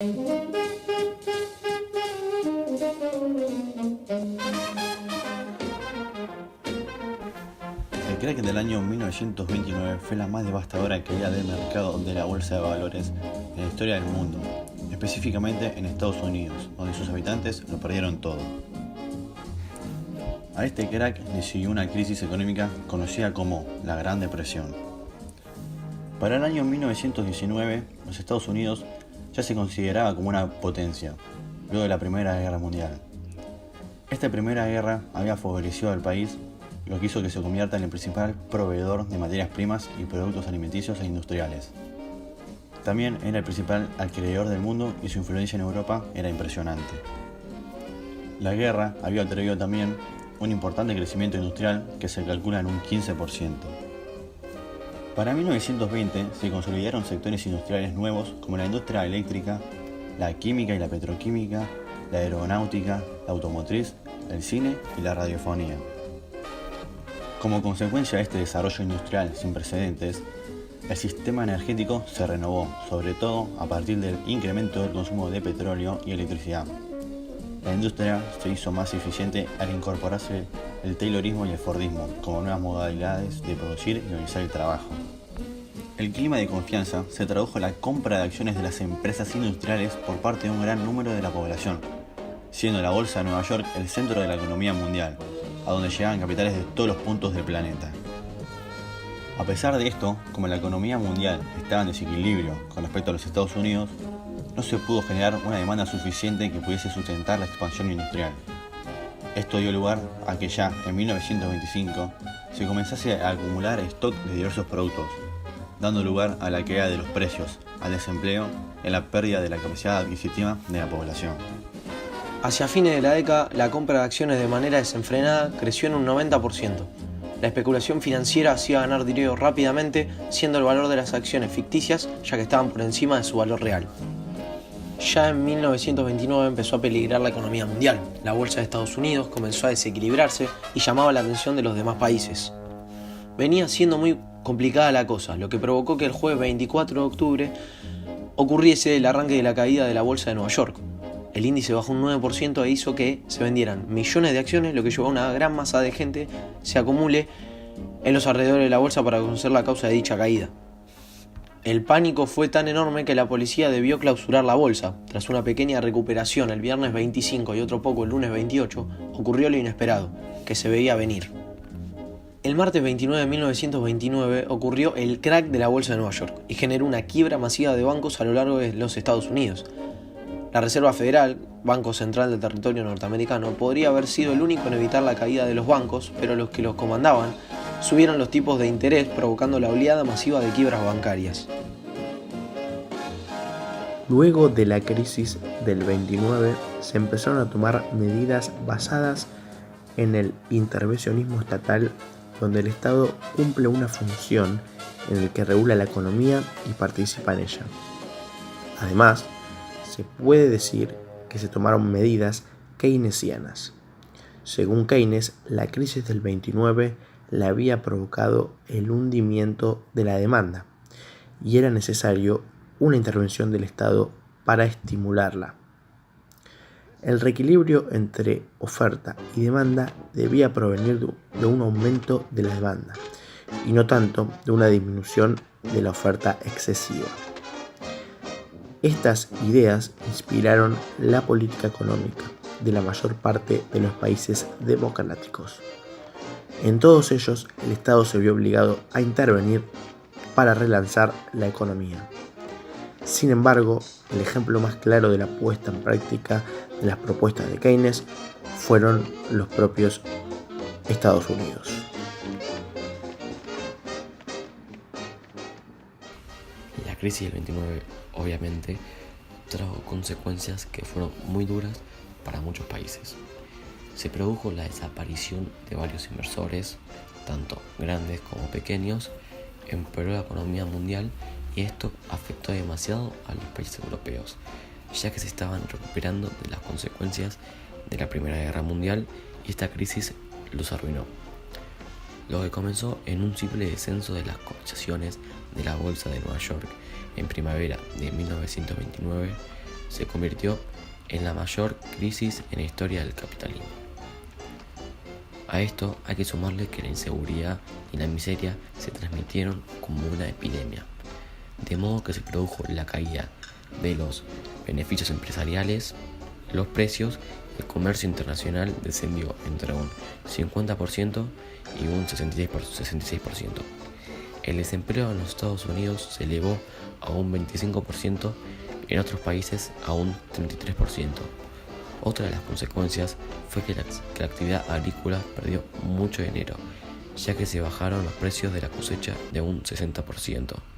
El crack del año 1929 fue la más devastadora caída del mercado de la bolsa de valores en la historia del mundo, específicamente en Estados Unidos, donde sus habitantes lo perdieron todo. A este crack le siguió una crisis económica conocida como la Gran Depresión. Para el año 1919, los Estados Unidos ya se consideraba como una potencia, luego de la Primera Guerra Mundial. Esta Primera Guerra había favorecido al país, lo que hizo que se convierta en el principal proveedor de materias primas y productos alimenticios e industriales. También era el principal acreedor del mundo y su influencia en Europa era impresionante. La guerra había traído también un importante crecimiento industrial que se calcula en un 15%. Para 1920 se consolidaron sectores industriales nuevos como la industria eléctrica, la química y la petroquímica, la aeronáutica, la automotriz, el cine y la radiofonía. Como consecuencia de este desarrollo industrial sin precedentes, el sistema energético se renovó, sobre todo a partir del incremento del consumo de petróleo y electricidad. La industria se hizo más eficiente al incorporarse el taylorismo y el fordismo como nuevas modalidades de producir y organizar el trabajo. El clima de confianza se tradujo en la compra de acciones de las empresas industriales por parte de un gran número de la población, siendo la Bolsa de Nueva York el centro de la economía mundial, a donde llegaban capitales de todos los puntos del planeta. A pesar de esto, como la economía mundial estaba en desequilibrio con respecto a los Estados Unidos, no se pudo generar una demanda suficiente que pudiese sustentar la expansión industrial. Esto dio lugar a que ya en 1925 se comenzase a acumular stock de diversos productos, dando lugar a la caída de los precios, al desempleo y a la pérdida de la capacidad adquisitiva de la población. Hacia fines de la década, la compra de acciones de manera desenfrenada creció en un 90%. La especulación financiera hacía ganar dinero rápidamente, siendo el valor de las acciones ficticias, ya que estaban por encima de su valor real. Ya en 1929 empezó a peligrar la economía mundial. La bolsa de Estados Unidos comenzó a desequilibrarse y llamaba la atención de los demás países. Venía siendo muy complicada la cosa, lo que provocó que el jueves 24 de octubre ocurriese el arranque de la caída de la bolsa de Nueva York. El índice bajó un 9% e hizo que se vendieran millones de acciones, lo que llevó a una gran masa de gente se acumule en los alrededores de la bolsa para conocer la causa de dicha caída. El pánico fue tan enorme que la policía debió clausurar la bolsa. Tras una pequeña recuperación el viernes 25 y otro poco el lunes 28, ocurrió lo inesperado, que se veía venir. El martes 29 de 1929 ocurrió el crack de la bolsa de Nueva York y generó una quiebra masiva de bancos a lo largo de los Estados Unidos. La Reserva Federal, banco central del territorio norteamericano, podría haber sido el único en evitar la caída de los bancos, pero los que los comandaban subieron los tipos de interés, provocando la oleada masiva de quiebras bancarias. Luego de la crisis del 29, se empezaron a tomar medidas basadas en el intervencionismo estatal, donde el Estado cumple una función en la que regula la economía y participa en ella. Además, se puede decir que se tomaron medidas keynesianas. Según Keynes, la crisis del 29 le había provocado el hundimiento de la demanda y era necesario una intervención del Estado para estimularla. El reequilibrio entre oferta y demanda debía provenir de un aumento de la demanda y no tanto de una disminución de la oferta excesiva. Estas ideas inspiraron la política económica de la mayor parte de los países democráticos. En todos ellos, el Estado se vio obligado a intervenir para relanzar la economía. Sin embargo, el ejemplo más claro de la puesta en práctica de las propuestas de Keynes fueron los propios Estados Unidos. La crisis del 29 obviamente trajo consecuencias que fueron muy duras para muchos países. Se produjo la desaparición de varios inversores, tanto grandes como pequeños, empeoró la economía mundial y esto afectó demasiado a los países europeos, ya que se estaban recuperando de las consecuencias de la Primera Guerra Mundial y esta crisis los arruinó. Lo que comenzó en un simple descenso de las cotizaciones de la bolsa de Nueva York en primavera de 1929 se convirtió en la mayor crisis en la historia del capitalismo. A esto hay que sumarle que la inseguridad y la miseria se transmitieron como una epidemia, de modo que se produjo la caída de los beneficios empresariales, los precios, el comercio internacional descendió entre un 50% y un 66%. El desempleo en los Estados Unidos se elevó a un 25% y en otros países a un 33%. Otra de las consecuencias fue que la actividad agrícola perdió mucho dinero, ya que se bajaron los precios de la cosecha de un 60%.